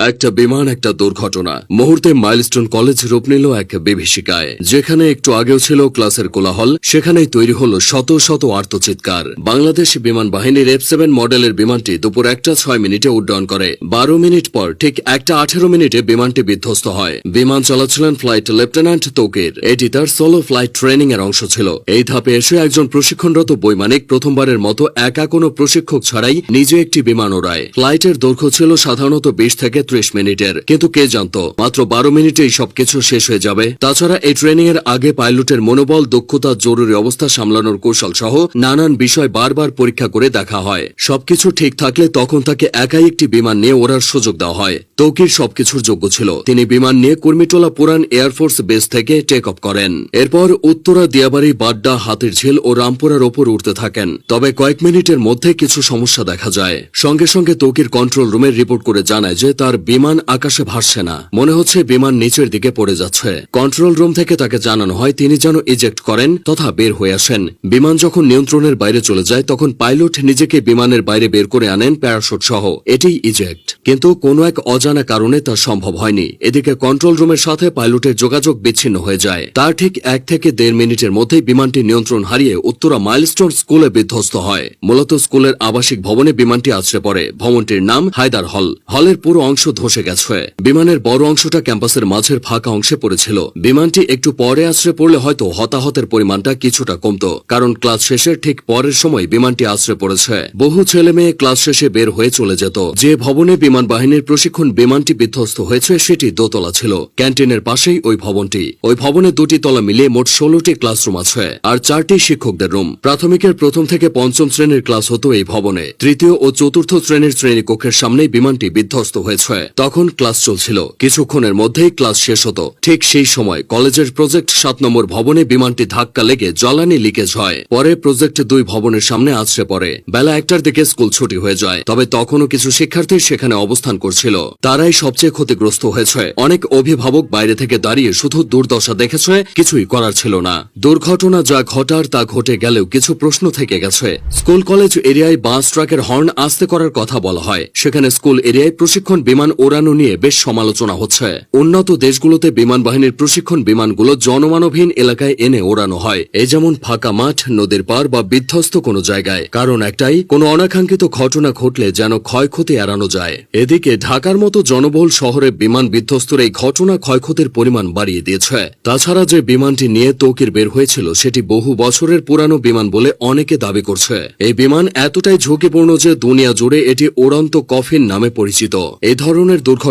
একটা বিমান একটা দুর্ঘটনা মুহূর্তে মাইলস্টোন কলেজ রূপ নিল এক বিভীষিকায়। যেখানে একটু আগেও ছিল ক্লাসের কোলাহল, সেখানেই তৈরি হল শত শত আর্তচিৎকার। বাংলাদেশ বিমান বাহিনীর F7 মডেলের বিমানটি দুপুর 1:06 উড্ডয়ন করে। 12 মিনিট পর ঠিক 1:18 বিমানটি বিধ্বস্ত হয়। বিমান চালাচ্ছিলেন ফ্লাইট লেফটেন্যান্ট তৌকির। এটি তার সোলো ফ্লাইট ট্রেনিং এর অংশ ছিল। এই ধাপে এসে একজন প্রশিক্ষণরত বৈমানিক প্রথমবারের মতো একা কোনো প্রশিক্ষক ছাড়াই নিজে একটি বিমান ওড়ায়। ফ্লাইটের দৈর্ঘ্য ছিল সাধারণত 20 থেকে 30 মিনিটের, কিন্তু কে জানত মাত্র 12 মিনিটেই সবকিছু শেষ হয়ে যাবে। তাছাড়া এই ট্রেনিং এর আগে পাইলটের মনোবল, দক্ষতা, জরুরি অবস্থা সামলানোর কৌশল সহ নানান বিষয় বারবার পরীক্ষা করে দেখা হয়। সবকিছু ঠিক থাকলে তখন তাকে একাই একটি বিমান নিয়ে ওড়ার সুযোগ দেওয়া হয়। তৌকির সবকিছুর যোগ্য ছিল। তিনি বিমান নিয়ে কুর্মিটোলা পুরান এয়ারফোর্স বেস থেকে টেক অফ করেন। এরপর উত্তরা, দিয়াবাড়ি, বাড্ডা, হাতিরঝিল ও রামপুরার ওপর উঠতে থাকেন। তবে কয়েক মিনিটের মধ্যে কিছু সমস্যা দেখা যায়। সঙ্গে সঙ্গে তৌকির কন্ট্রোল রুমে রিপোর্ট করে জানায় যে তার বিমান আকাশে ভাসছে না, মনে হচ্ছে বিমান নিচের দিকে পড়ে যাচ্ছে। কন্ট্রোল রুম থেকে তাকে জানানো হয় তিনি যেন ইজেক্ট করেন তথা বের হয়ে আসেন। বিমান যখন নিয়ন্ত্রণের বাইরে চলে যায় তখন পাইলট নিজেকে বিমানের বাইরে বের করে আনেন প্যারাশুট সহ। এটিই ইজেক্ট, কিন্তু কোনো এক অজানা কারণে তা সম্ভব হয়নি। এদিকে কন্ট্রোল রুমের সাথে পাইলটের যোগাযোগ বিচ্ছিন্ন হয়ে যায়। তার ঠিক 1 থেকে 1.5 মিনিটের মধ্যেই বিমানটি নিয়ন্ত্রণ হারিয়ে উত্তরা মাইলস্টোন স্কুলে বিধ্বস্ত হয়। মূলত স্কুলের আবাসিক ভবনে বিমানটি আছড়ে পড়ে। ভবনটির নাম হায়দার হল। হলের পুরো অংশ ধসে গেছে। বিমানের বড় অংশটা ক্যাম্পাসের মাঝের ফাঁকা অংশে পড়েছিল। বিমানটি একটু পরে আছড়ে পড়লে হয়তো হতাহতের পরিমাণটা কিছুটা কমত, কারণ ক্লাস শেষের ঠিক পরের সময় বিমানটি আছড়ে পড়েছে। বহু ছেলে মেয়ে ক্লাস শেষে বের হয়ে চলে যেত। যে ভবনে বিমান বাহিনীর প্রশিক্ষণ বিমানটি বিধ্বস্ত হয়েছে সেটি দোতলা ছিল। ক্যান্টিনের পাশেই ওই ভবনটি। ওই ভবনে 2টি তলা মিলিয়ে মোট 16টি ক্লাসরুম আছে আর 4টি শিক্ষকদের রুম। প্রাথমিকের 1ম থেকে 5ম শ্রেণীর ক্লাস হতো এই ভবনে। 3য় ও 4র্থ শ্রেণীর শ্রেণীকক্ষের সামনেই বিমানটি বিধ্বস্ত হয়েছে। তখন ক্লাস চলছিল। কিছুক্ষণের মধ্যেই ক্লাস শেষ হতো। ঠিক সেই সময় কলেজের প্রজেক্ট 7 নম্বর ভবনে বিমানটি ধাক্কা লেগে জ্বালানি লিকেজ হয়। পরে প্রজেক্ট 2 ভবনের সামনে আছড়ে পড়ে। বেলা 1টার দিকে স্কুল ছুটি হয়ে যায়। তবে তখনও কিছু শিক্ষার্থী সেখানে অবস্থান করছিল। তারাই সবচেয়ে ক্ষতিগ্রস্ত হয়েছে। অনেক অভিভাবক বাইরে থেকে দাঁড়িয়ে শুধু দুর্দশা দেখেছে, কিছুই করার ছিল না। দুর্ঘটনা যা ঘটার তা ঘটে গেলেও কিছু প্রশ্ন থেকে গেছে। স্কুল কলেজ এরিয়ায় বাস ট্রাকের হর্ন আস্তে করার কথা বলা হয়। সেখানে স্কুল এরিয়ায় প্রশিক্ষণ বিমান ওড়ানো নিয়ে বেশ সমালোচনা হচ্ছে। উন্নত দেশগুলোতে বিমান বাহিনীর প্রশিক্ষণ বিমানগুলো জনমানবহীন এলাকায় এনে ওড়ানো হয়, এই যেমন ফাঁকা মাঠ, নদীর পার বা বিধ্বস্ত কোনো জায়গায়। কারণ একটাই, কোনো অনাকাঙ্ক্ষিত ঘটনা ঘটলে যেন ক্ষয়ক্ষতি এড়ানো যায়। এদিকে ঢাকার মতো জনবহুল শহরে বিমান বিধ্বস্তের এই ঘটনা ক্ষয়ক্ষতির পরিমাণ বাড়িয়ে দিয়েছে। তাছাড়া যে বিমানটি নিয়ে তৌকির বের হয়েছিল সেটি বহু বছরের পুরানো বিমান বলে অনেকে দাবি করছে। এই বিমান এতটাই ঝুঁকিপূর্ণ যে দুনিয়া জুড়ে এটি উড়ন্ত কফিন নামে পরিচিত। এই ধরনের দুর্ঘটনা